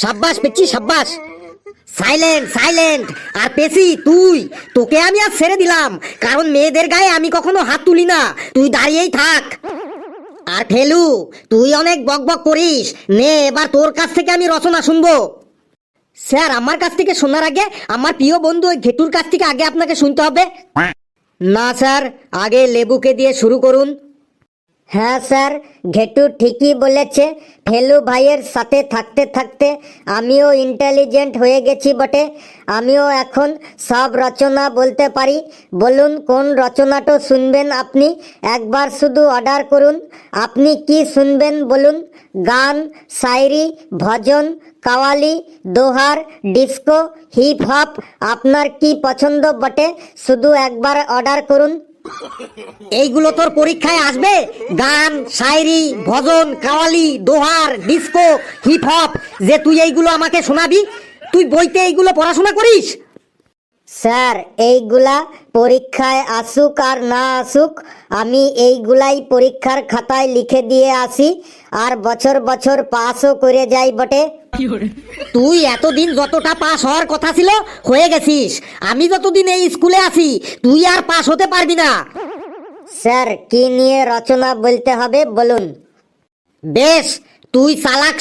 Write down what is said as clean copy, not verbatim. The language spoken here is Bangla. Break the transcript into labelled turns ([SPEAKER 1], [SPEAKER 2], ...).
[SPEAKER 1] সাব্বাস পেচ্ছি সাব্বাস। Silent silent. আর পেছি তোকে আমি আজ ছেড়ে দিলাম, কারণ মেয়েদের গায়ে আমি কখনো হাত তুলি না। তুই দাঁড়িয়েই থাক। আর ফেলু, তুই অনেক বকবক করিস, নে এবার তোর কাছ থেকে আমি রচনা শুনবো। স্যার, আমার কাছ থেকে শোনার আগে আমার প্রিয় বন্ধু ওই ঘেটুর কাছ থেকে আগে আপনাকে শুনতে হবে। না স্যার, আগে লেবুকে দিয়ে শুরু করুন। হ্যাঁ স্যার, ঘেটু ঠিকই বলেছে। ফেলু ভাইয়ের সাথে থাকতে থাকতে আমিও ইন্টেলিজেন্ট হয়ে গেছি বটে। আমিও এখন সব রচনা বলতে পারি। বলুন কোন রচনাটা শুনবেন আপনি? একবার শুধু অর্ডার করুন। আপনি কি শুনবেন বলুন? গান, শায়রি, ভজন, কাওয়ালি, দোহার, ডিস্কো, হিপ হপ, আপনার কি পছন্দ বটে? শুধু একবার অর্ডার করুন। এইগুলো তোর পরীক্ষায় আসবে? গান, শায়রি, ভজন, কাওয়ালি, দোহার, ডিস্কো, হিপ হপ, যে তুই এইগুলো আমাকে শোনাবি? তুই বইতে এইগুলো পড়াশোনা করিস? স্যার, এইগুলা পরীক্ষায় আসুক আর না আসুক, আমি এইগুলাই পরীক্ষার খাতায় লিখে দিয়ে আসি, আর বছর বছর পাসও করে যাই বটে। তুই এতদিন যতটা পাস হওয়ার কথা ছিল হয়ে গেছিস। আমি যতদিন এই স্কুলে আছি তুই আর পাস হতে পারবি না। স্যার, কি নিয়ে রচনা বলতে হবে বলুন? বেশ, তুই চালাক